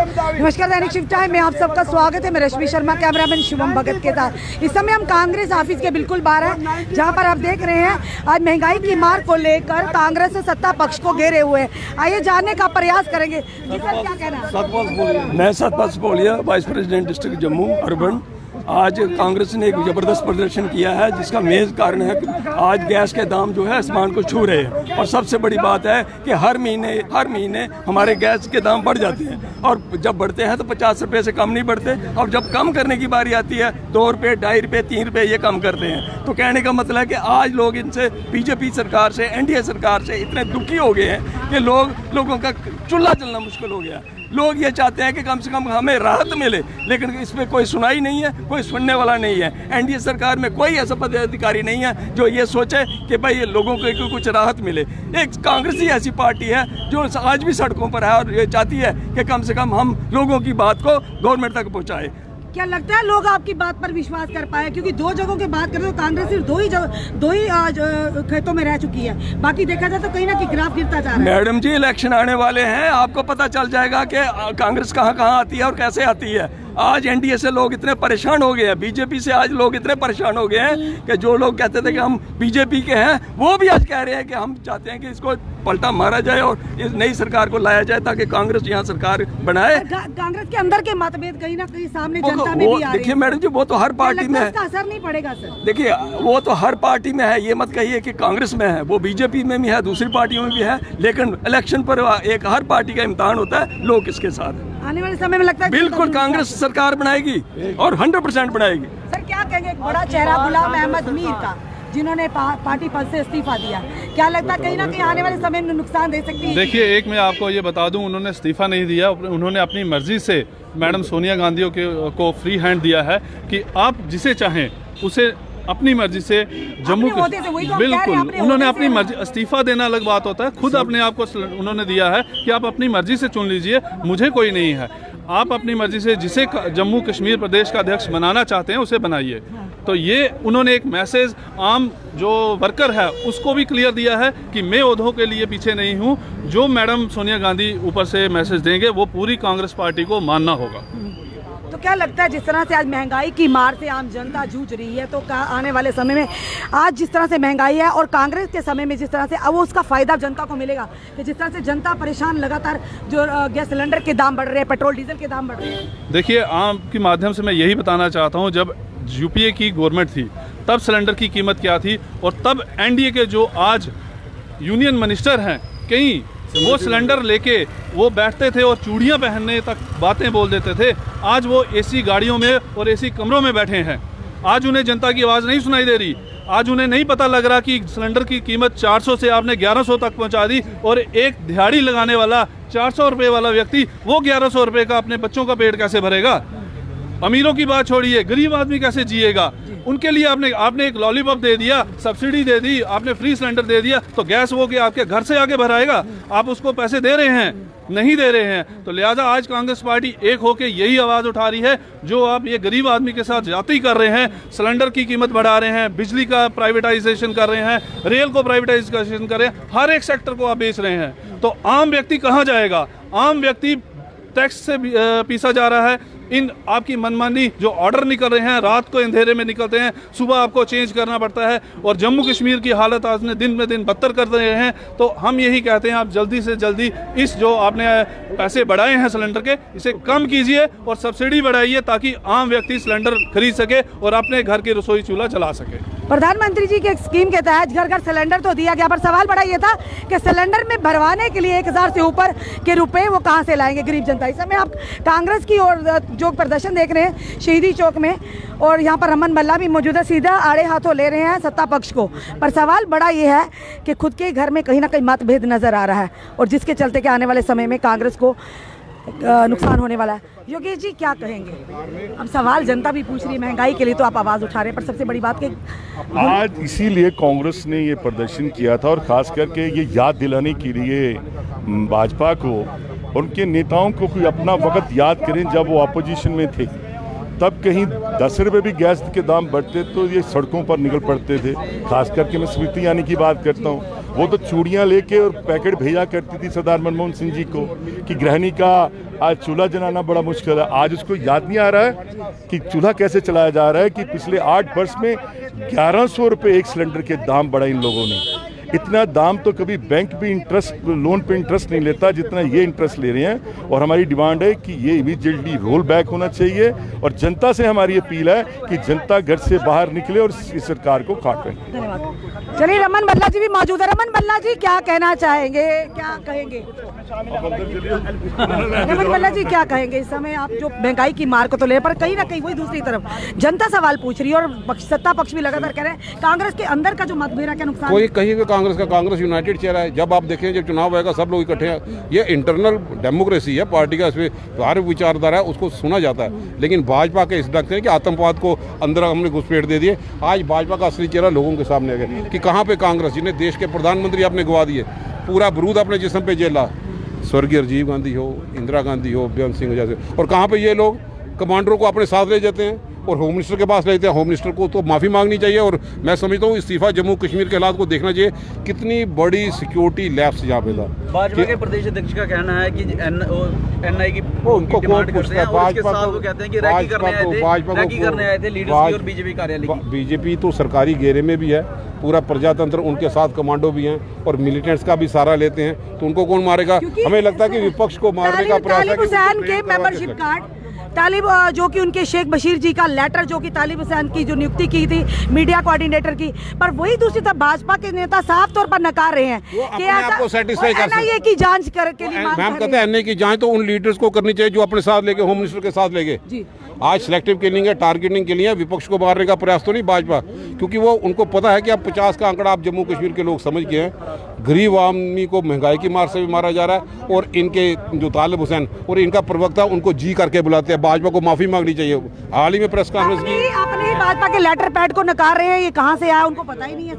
नमस्कार, दैनिक shift time में आप सबका स्वागत है। मैं रश्मि शर्मा, कैमरामैन शुभम भगत के साथ। इस समय हम कांग्रेस ऑफिस के बिल्कुल बाहर हैं, जहां पर आप देख रहे हैं आज महंगाई की मार को लेकर कांग्रेस से सत्ता पक्ष को घेरे हुए हैं। आइए जानने का प्रयास करेंगे। जी सर, क्या कहना है? मैं सतपाल बोलिया, vice president district Jammu urban. आज कांग्रेस ने एक जबरदस्त प्रदर्शन किया है, जिसका मेन कारण है कि आज गैस के दाम जो है आसमान को छू रहे हैं। और सबसे बड़ी बात है कि हर महीने हमारे गैस के दाम बढ़ जाते हैं, और जब बढ़ते हैं तो 50 रुपये से कम नहीं बढ़ते। और जब कम करने की बारी आती है 2 रुपये, 2.5 रुपये, 3 रुपये ये कम करते हैं। तो कहने का मतलब है कि आज लोग इनसे, बीजेपी सरकार से, एनडीए सरकार से इतने दुखी हो गए हैं कि लोगों का चूल्हा चलना मुश्किल हो गया। लोग ये चाहते हैं कि कम से कम हमें राहत मिले, लेकिन इसमें कोई सुनाई नहीं है, कोई सुनने वाला नहीं है। एनडीए सरकार में कोई ऐसा पदाधिकारी नहीं है जो ये सोचे कि भाई ये लोगों को कुछ राहत मिले। एक कांग्रेस ही ऐसी पार्टी है जो आज भी सड़कों पर है और ये चाहती है कि कम से कम हम लोगों की बात को गवर्नमेंट तक पहुँचाए। क्या लगता है लोग आपकी बात पर विश्वास कर पाए? क्योंकि 2 जगहों की बात करें तो कांग्रेस सिर्फ दो ही खेतों में रह चुकी है, बाकी देखा जाए तो कहीं ना कहीं ग्राफ गिरता जा रहा है। मैडम जी, इलेक्शन आने वाले हैं, आपको पता चल जाएगा कि कांग्रेस कहाँ कहाँ आती है और कैसे आती है। आज एनडीए से लोग इतने परेशान हो गए हैं, बीजेपी से आज लोग इतने परेशान हो गए हैं कि जो लोग कहते थे कि हम बीजेपी के हैं, वो भी आज कह रहे हैं कि हम चाहते हैं कि इसको पलटा मारा जाए और इस नई सरकार को लाया जाए ताकि कांग्रेस यहाँ सरकार बनाए। कांग्रेस के अंदर के मतभेद कहीं ना कहीं सामने जनता में भी आ रहे हैं। देखिए मैडम जी, वो तो हर पार्टी में है, असर नहीं पड़ेगा सर। देखिए वो तो हर पार्टी में है, ये मत कहिए कि कांग्रेस में है, वो बीजेपी में भी है, दूसरी पार्टियों में भी है। लेकिन इलेक्शन पर एक हर पार्टी का इम्तिहान होता है, लोग किसके साथ। आने वाले समय में लगता है बिल्कुल कांग्रेस सरकार बनाएगी और 100% बनाएगी। सर क्या कहेंगे, एक बड़ा चेहरा गुलाम अहमद मीर का, जिन्होंने पार्टी पद से इस्तीफा दिया, क्या लगता है कहीं ना कहीं आने वाले समय में नुकसान दे सकती है? देखिए, एक मैं आपको ये बता दूं, उन्होंने इस्तीफा नहीं दिया, उन्होंने अपनी मर्जी से मैडम सोनिया गांधी को फ्री हैंड दिया है कि आप जिसे चाहें उसे अपनी मर्जी से जम्मू के, बिल्कुल उन्होंने अपनी मर्जी, इस्तीफा देना अलग बात होता है, खुद अपने आप को उन्होंने दिया है कि आप अपनी मर्जी से चुन लीजिए, मुझे कोई नहीं है। आप अपनी मर्जी से जिसे जम्मू कश्मीर प्रदेश का अध्यक्ष बनाना चाहते हैं उसे बनाइए। तो ये उन्होंने एक मैसेज आम जो वर्कर है उसको भी क्लियर दिया है कि मैं ओहदों के लिए पीछे नहीं हूँ। जो मैडम सोनिया गांधी ऊपर से मैसेज देंगे वो पूरी कांग्रेस पार्टी को मानना होगा। तो क्या लगता है जिस तरह से आज महंगाई की मार से आम जनता जूझ रही है, तो आने वाले समय में आज जिस तरह से महंगाई है और कांग्रेस के समय में जिस तरह से अब उसका फायदा जनता को मिलेगा कि जिस तरह से जनता परेशान, लगातार जो गैस सिलेंडर के दाम बढ़ रहे हैं, पेट्रोल डीजल के दाम बढ़ रहे हैं। देखिए, आपके माध्यम से मैं यही बताना चाहता हूँ, जब यूपीए की गवर्नमेंट थी तब सिलेंडर की कीमत क्या थी, और तब एनडीए के जो आज यूनियन मिनिस्टर हैं कई, वो सिलेंडर लेके वो बैठते थे और चूड़ियां पहनने तक बातें बोल देते थे। आज वो एसी गाड़ियों में और एसी कमरों में बैठे हैं। आज उन्हें जनता की आवाज़ नहीं सुनाई दे रही। आज उन्हें नहीं पता लग रहा कि सिलेंडर की कीमत 400 से आपने 1100 तक पहुंचा दी, और एक दिहाड़ी लगाने वाला 400 रुपये वाला व्यक्ति वो 1100 रुपये का अपने बच्चों का पेट कैसे भरेगा? अमीरों की बात छोड़िए, गरीब आदमी कैसे जिएगा? उनके लिए आपने एक लॉलीपॉप दे दिया, सब्सिडी दे दी, आपने फ्री सिलेंडर दे दिया, तो गैस वो कि आपके घर से आके भराएगा? आप उसको पैसे दे रहे हैं? नहीं दे रहे हैं। तो लिहाजा आज कांग्रेस पार्टी एक होकर यही आवाज़ उठा रही है, जो आप ये गरीब आदमी के साथ जाती कर रहे हैं, सिलेंडर की कीमत बढ़ा रहे हैं, बिजली का प्राइवेटाइजेशन कर रहे हैं, रेल को प्राइवेटाइजेशन कर रहे हैं, हर एक सेक्टर को आप बेच रहे हैं। तो आम व्यक्ति कहाँ जाएगा? आम व्यक्ति टैक्स से पीसा जा रहा है। इन आपकी मनमानी जो ऑर्डर निकल रहे हैं, रात को अंधेरे में निकलते हैं, सुबह आपको चेंज करना पड़ता है, और जम्मू कश्मीर की हालत आज दिन में दिन बदतर कर रहे हैं। तो हम यही कहते हैं, आप जल्दी से जल्दी इस जो आपने पैसे बढ़ाए हैं सिलेंडर के, इसे कम कीजिए और सब्सिडी बढ़ाइए, ताकि आम व्यक्ति सिलेंडर खरीद सके और अपने घर की रसोई चूल्हा जला सके। प्रधानमंत्री जी के स्कीम के तहत घर घर सिलेंडर तो दिया गया, पर सवाल बड़ा ये था कि सिलेंडर में भरवाने के लिए 1000 से ऊपर के रुपए वो कहाँ से लाएंगे गरीब जनता? इस समय आप कांग्रेस की ओर जो प्रदर्शन देख रहे हैं शहीदी चौक में, और यहाँ पर रमन भल्ला भी मौजूद है, सीधा आड़े हाथों ले रहे हैं सत्ता पक्ष को। पर सवाल बड़ा ये है कि खुद के घर में कहीं ना कहीं मतभेद नजर आ रहा है, और जिसके चलते कि आने वाले समय में कांग्रेस को नुकसान होने वाला है। योगेश जी क्या कहेंगे? अब सवाल जनता भी पूछ रही है, महंगाई के लिए तो आप आवाज़ उठा रहे हैं, पर सबसे बड़ी बात कि आज इसीलिए कांग्रेस ने ये प्रदर्शन किया था, और ख़ास करके ये याद दिलाने के लिए भाजपा को, उनके नेताओं को कोई अपना वक्त याद करें जब वो अपोजिशन में थे। तब कहीं 10 रुपये भी गैस के दाम बढ़ते तो ये सड़कों पर निकल पड़ते थे। खास करके मैं स्मृति ईरानी की बात करता हूँ, वो तो चूड़ियाँ लेके और पैकेट भेजा करती थी सरदार मनमोहन सिंह जी को कि गृहिणी का आज चूल्हा जलाना बड़ा मुश्किल है। आज उसको याद नहीं आ रहा है कि चूल्हा कैसे चलाया जा रहा है कि पिछले 8 वर्ष में 1100 रुपये एक सिलेंडर के दाम बढ़ा इन लोगों ने। इतना दाम तो कभी बैंक भी इंटरेस्ट लोन पे इंटरेस्ट नहीं लेता जितना ये इंटरेस्ट ले रहे हैं। और हमारी डिमांड है कि ये इमीडिएटली रोल बैक होना चाहिए और जनता से हमारी अपील है कि जनता घर से बाहर निकले और इस सरकार को काटें। धन्यवाद। चलिए रमन भल्ला जी भी मौजूद है। रमन भल्ला जी क्या कहना चाहेंगे, क्या कहेंगे? रमन भल्ला जी क्या कहेंगे? इस समय आप जो महंगाई की मार को तो ले, पर कहीं ना कहीं वही दूसरी तरफ जनता सवाल पूछ रही है और सत्ता पक्ष भी लगातार कह रहे हैं कांग्रेस के अंदर का जो मतभेद क्या नुकसान कोई कहीं भी कांग्रेस यूनाइटेड चेहरा है। जब आप देखें जब चुनाव आएगा सब लोग इकट्ठे हैं, ये इंटरनल डेमोक्रेसी है, पार्टी का इसमें हर विचारधारा है उसको सुना जाता है। लेकिन भाजपा के इस ढंग से कि आतंकवाद को अंदर हमने घुसपैठ दे दिए। आज भाजपा का असली चेहरा लोगों के सामने आ गया कि कहाँ पे कांग्रेस, जिन्हें देश के प्रधानमंत्री आपने गवा दिए, पूरा बरूद अपने जिस्म पे जेला, स्वर्गीय राजीव गांधी हो, इंदिरा गांधी हो, बेअंत सिंह जैसे, और कहाँ पे ये लोग कमांडरों को अपने साथ ले जाते हैं और होम मिनिस्टर के पास लेते हैं। होम मिनिस्टर को तो माफ़ी मांगनी चाहिए और मैं समझता हूँ इस्तीफा जम्मू कश्मीर के हालात को देखना चाहिए। कितनी बड़ी सिक्योरिटी लैप्स यहाँ पे था। भाजपा के प्रदेश अध्यक्ष का कहना है कि एनआई की उनको डिमांड करते हैं और उसके साथ वो कहते हैं कि रैकी करने आए थे लीडर्स की और बीजेपी कार्यालय की। बीजेपी तो सरकारी घेरे में भी है, पूरा प्रजातंत्र उनके साथ कमांडो भी हैं और मिलिटेंट्स का भी सहारा लेते हैं, तो उनको कौन मारेगा? हमें लगता है कि विपक्ष को मारने का प्रयास है। हुसैन के मेंबरशिप कार्ड तालिब जो कि उनके शेख बशीर जी का लेटर जो कि तालिब हुसैन की जो नियुक्ति की थी मीडिया कोऑर्डिनेटर की, पर वही दूसरी तरफ भाजपा के नेता साफ तौर पर नकार रहे हैं कि आपको सेटिस्फाई कर एनआईए की जांच करके लिए मांग मैम कहते हैं एनआईए की जांच तो उन लीडर्स को करनी चाहिए जो अपने साथ लेके होम मिनिस्टर के साथ लेके। आज सिलेक्टिव किलिंग है, टारगेटिंग के लिए विपक्ष को मारने का प्रयास तो नहीं भाजपा, क्योंकि वो उनको पता है कि अब 50 का आंकड़ा आप जम्मू कश्मीर के लोग समझ गए हैं। गरीब आदमी को महंगाई की मार से भी मारा जा रहा है और इनके जो तालिब हुसैन और इनका प्रवक्ता उनको जी करके बुलाते हैं। भाजपा को माफी मांगनी चाहिए। हाल ही में प्रेस कॉन्फ्रेंस की अपने भाजपा के लेटर पैड को नकार रहे हैं, ये कहाँ से आया उनको पता ही नहीं है।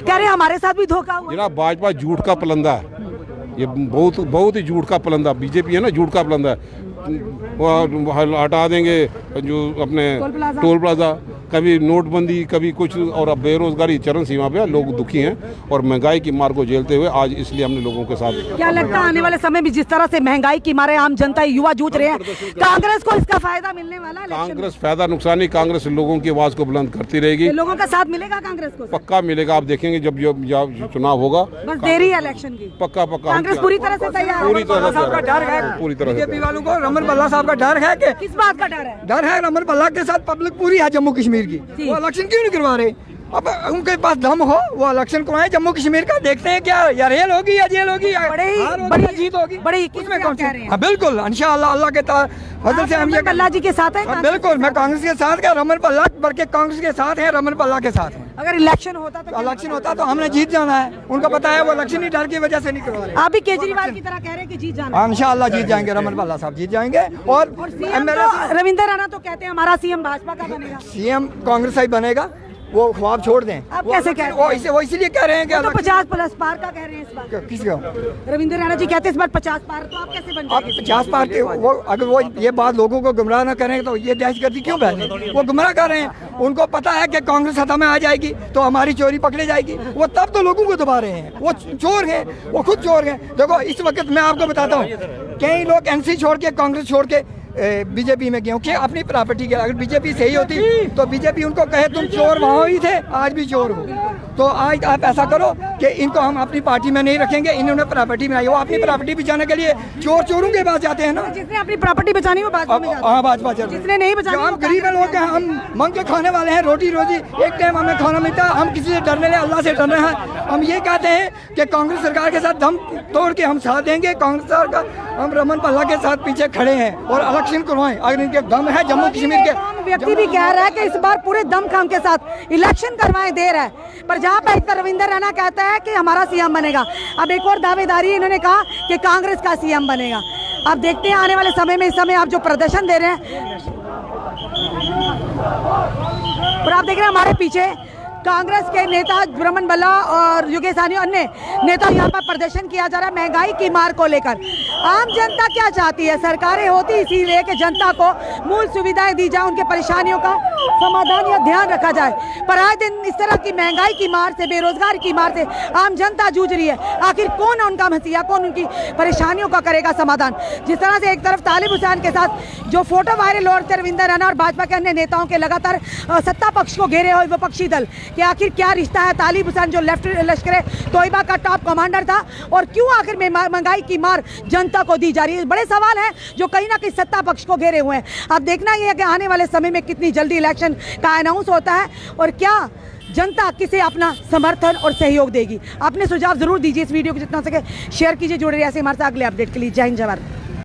कह रहे हमारे साथ भी धोखा हुआ। जनाब भाजपा झूठ का पलंदा है, ये बहुत ही झूठ का पलंदा बीजेपी है ना, झूठ का पलंदा है। वो हटा देंगे जो अपने टोल प्लाजा, कभी नोटबंदी, कभी कुछ, और अब बेरोजगारी चरम सीमा पे लोग दुखी हैं और महंगाई की मार को झेलते हुए आज इसलिए हमने लोगों के साथ। क्या लगता है आने वाले समय में जिस तरह से महंगाई की मारे आम जनता युवा जूझ रहे हैं, कांग्रेस को इसका फायदा मिलने वाला है? कांग्रेस फायदा नुकसान नहीं, कांग्रेस लोगों की आवाज को बुलंद करती रहेगी। लोगों का साथ मिलेगा कांग्रेस को? पक्का मिलेगा, आप देखेंगे जब चुनाव होगा। बस देरी है इलेक्शन की। पक्का कांग्रेस पूरी तरह से तैयार है। पूरी तरह से बीजेपी वालों को रमन भल्ला साहब का डर है कि किस बात का डर है? डर है रमन भल्ला के साथ पब्लिक पूरी है जम्मू कश्मीर की, वो इलेक्शन क्यों नहीं करवा रहे? अब उनके पास दम हो वो इलेक्शन करवाएं जम्मू कश्मीर का, देखते हैं क्या या रेल होगी या जेल होगी या बड़ी जीत होगी। बड़ी उसमें कौन सी? हाँ बिल्कुल इंशाअल्लाह अल्लाह के फजल से हम ये भल्ला जी के साथ है। बिल्कुल मैं कांग्रेस के साथ है, रमन भल्ला बल्कि कांग्रेस के साथ है, रमन भल्ला के साथ है। अगर इलेक्शन होता तो हमने जीत जाना है, उनको पता है वो इलेक्शन ही डर की वजह से नहीं करवा रहे। आप भी केजरीवाल की तरह कह रहे हैं कि जीत जाना? इंशाअल्लाह जीत जाएंगे, रमन भल्ला साहब जीत जाएंगे। और रविंद्र राणा तो कहते हैं हमारा सीएम भाजपा का बनेगा, सीएम कांग्रेस ही बनेगा, वो ख्वाब छोड़ दें। आप कैसे कह रहे हैं? वो इसीलिए कह रहे हैं कि तो 50+ पार का कह रहे हैं इस बार। किसका? रविंद्र राणा जी कहते हैं इस बार 50 पार, तो आप कैसे बन जाएंगे? 50 पार के वो अगर वो ये बात लोगों को गुमराह न करें तो ये दहशतगर्दी क्यों फैले? वो गुमराह कर रहे हैं, उनको पता है कि कांग्रेस सत्ता में आ जाएगी तो हमारी चोरी पकड़ी जाएगी, वो तब तो लोगों को दबा रहे हैं। वो चोर हैं, वो खुद चोर हैं। देखो इस वक्त मैं आपको बताता हूँ, कई लोग एनसी छोड़ के कांग्रेस छोड़ के बीजेपी में गए कि अपनी प्रॉपर्टी के। अगर बीजेपी सही होती तो बीजेपी उनको कहे तुम चोर वहाँ ही थे, आज भी चोर हो। तो आज आप ऐसा करो कि इनको हम अपनी पार्टी में नहीं रखेंगे, इन्होंने प्रॉपर्टी बनाई, वो अपनी प्रॉपर्टी बचाने के लिए चोरों के पास जाते हैं ना। जिसने अपनी प्रॉपर्टी बचानी वो भाजपा में जाता है। हाँ भाजपा चल, जिसने नहीं बचानी हम गरीब लोग हैं, हम मांग के खाने वाले हैं, रोटी रोजी एक टाइम हमें खाना मिलता है, हम किसी से डरने नहीं, अल्लाह से डर रहे हैं। हम ये कहते हैं कि कांग्रेस सरकार के साथ दम तोड़ के हम साथ देंगे, कांग्रेस सरकार हम रमन भल्ला के साथ पीछे खड़े हैं और इलेक्शन करवाएं अगर इनके दम है। जम्मू कश्मीर के व्यक्ति भी कह रहा है कि इस बार पूरे दमखम के साथ इलेक्शन करवाएं, देर है। पर जहां पर एक रविंद्र राणा कहता है कि हमारा सीएम बनेगा, अब एक और दावेदारी इन्होंने कहा कि कांग्रेस का सीएम बनेगा। अब देखते हैं आने वाले समय में, इस समय आप जो प्रदर्शन दे रहे हैं और आप देख रहे हैं हमारे पीछे कांग्रेस के नेता ब्रह्मन बल्ला और योगेश साहनी अन्य नेता यहाँ पर प्रदर्शन किया जा रहा है महंगाई की मार को लेकर। आम जनता क्या चाहती है? सरकारें होती इसीलिए कि जनता को मूल सुविधाएं दी जाए, उनके परेशानियों का समाधान या ध्यान रखा जाए। पर आए दिन इस तरह की महंगाई की मार से, बेरोजगारी की मार से आम जनता जूझ रही है। आखिर कौन है उनका मसीहा, कौन उनकी परेशानियों का करेगा समाधान? जिस तरह से एक तरफ तालिब हुसैन के साथ जो फोटो वायरल हो रहे थे रविंदर रैना और भाजपा के अन्य नेताओं के लगातार सत्ता पक्ष को घेरे हुए विपक्षी दल कि आखिर क्या रिश्ता है? तालिब हुसैन जो लेफ्ट लश्कर तोयबा का टॉप कमांडर था, और क्यों आखिर में महंगाई की मार जनता को दी जा रही है? बड़े सवाल हैं जो कहीं ना कहीं सत्ता पक्ष को घेरे हुए हैं। अब देखना यह है कि आने वाले समय में कितनी जल्दी इलेक्शन का अनाउंस होता है और क्या जनता किसे अपना समर्थन और सहयोग देगी। अपने सुझाव जरूर दीजिए। इस वीडियो को जितना सके शेयर कीजिए। जुड़े रहिए ऐसे हमारे साथ अगले अपडेट के लिए। जय हिंद, जय भारत।